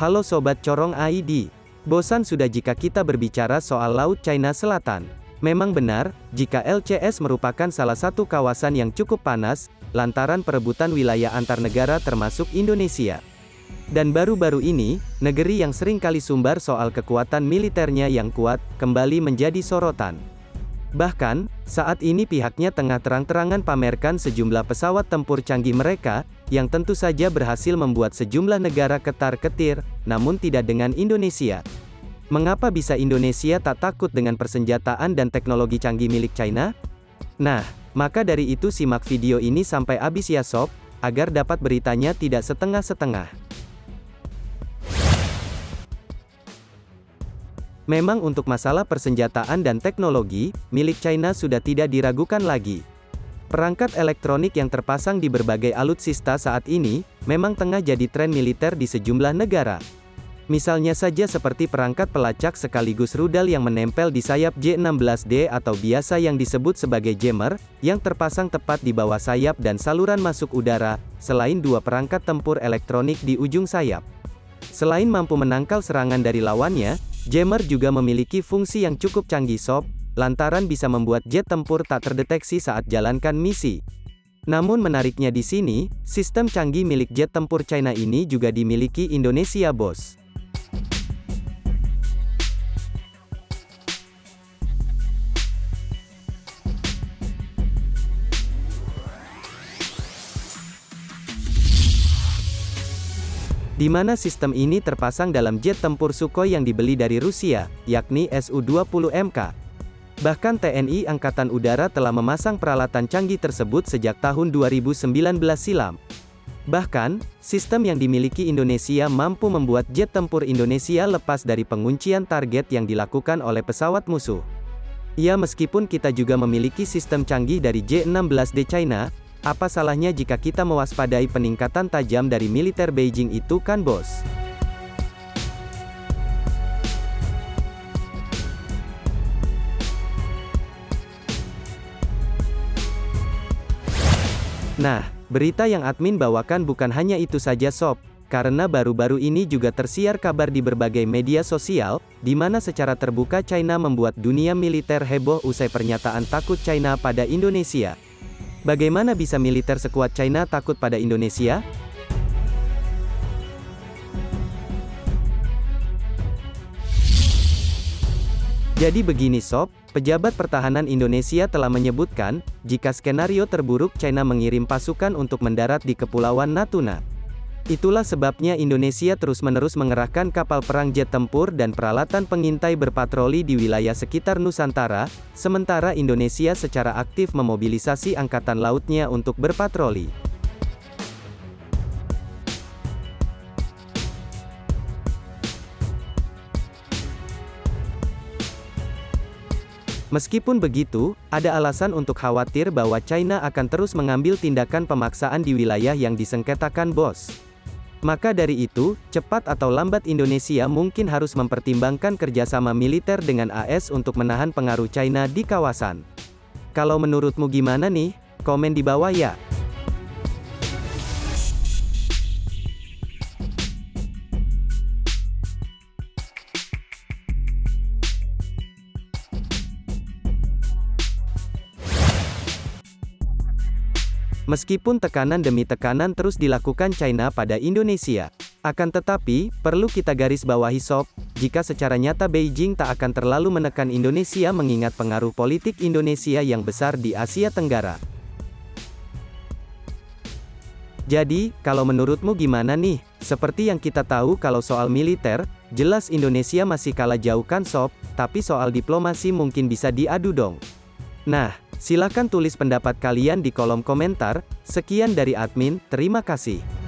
Halo Sobat Corong ID. Bosan sudah jika kita berbicara soal Laut China Selatan? Memang benar, jika LCS merupakan salah satu kawasan yang cukup panas, lantaran perebutan wilayah antar negara termasuk Indonesia. Dan baru-baru ini, negeri yang sering kali sumbar soal kekuatan militernya yang kuat, kembali menjadi sorotan. Bahkan, saat ini pihaknya tengah terang-terangan pamerkan sejumlah pesawat tempur canggih mereka, yang tentu saja berhasil membuat sejumlah negara ketar-ketir, namun tidak dengan Indonesia. Mengapa bisa Indonesia tak takut dengan persenjataan dan teknologi canggih milik China? Nah, maka dari itu simak video ini sampai habis ya sob, agar dapat beritanya tidak setengah-setengah. Memang untuk masalah persenjataan dan teknologi, milik China sudah tidak diragukan lagi. Perangkat elektronik yang terpasang di berbagai alutsista saat ini, memang tengah jadi tren militer di sejumlah negara. Misalnya saja seperti perangkat pelacak sekaligus rudal yang menempel di sayap J-16D atau biasa yang disebut sebagai jammer, yang terpasang tepat di bawah sayap dan saluran masuk udara, selain dua perangkat tempur elektronik di ujung sayap. Selain mampu menangkal serangan dari lawannya, jammer juga memiliki fungsi yang cukup canggih sob, lantaran bisa membuat jet tempur tak terdeteksi saat jalankan misi. Namun menariknya di sini, sistem canggih milik jet tempur China ini juga dimiliki Indonesia bos. Di mana sistem ini terpasang dalam jet tempur Sukhoi yang dibeli dari Rusia, yakni Su-20MK. Bahkan TNI Angkatan Udara telah memasang peralatan canggih tersebut sejak tahun 2019 silam. Bahkan, sistem yang dimiliki Indonesia mampu membuat jet tempur Indonesia lepas dari penguncian target yang dilakukan oleh pesawat musuh. Ya, meskipun kita juga memiliki sistem canggih dari J-16D China, apa salahnya jika kita mewaspadai peningkatan tajam dari militer Beijing itu kan bos? Nah, berita yang admin bawakan bukan hanya itu saja sob, karena baru-baru ini juga tersiar kabar di berbagai media sosial, di mana secara terbuka China membuat dunia militer heboh usai pernyataan takut China pada Indonesia. Bagaimana bisa militer sekuat China takut pada Indonesia? Jadi begini sob, pejabat pertahanan Indonesia telah menyebutkan, jika skenario terburuk China mengirim pasukan untuk mendarat di Kepulauan Natuna. Itulah sebabnya Indonesia terus-menerus mengerahkan kapal perang jet tempur dan peralatan pengintai berpatroli di wilayah sekitar Nusantara, sementara Indonesia secara aktif memobilisasi angkatan lautnya untuk berpatroli. Meskipun begitu, ada alasan untuk khawatir bahwa China akan terus mengambil tindakan pemaksaan di wilayah yang disengketakan bos. Maka dari itu, cepat atau lambat Indonesia mungkin harus mempertimbangkan kerjasama militer dengan AS untuk menahan pengaruh China di kawasan. Kalau menurutmu gimana nih? Komen di bawah ya. Meskipun tekanan demi tekanan terus dilakukan China pada Indonesia, akan tetapi, perlu kita garis bawahi sob, jika secara nyata Beijing tak akan terlalu menekan Indonesia mengingat pengaruh politik Indonesia yang besar di Asia Tenggara. Jadi, kalau menurutmu gimana nih? Seperti yang kita tahu kalau soal militer, jelas Indonesia masih kalah jauh kan sob, tapi soal diplomasi mungkin bisa diadu dong. Nah, silakan tulis pendapat kalian di kolom komentar. Sekian dari admin, terima kasih.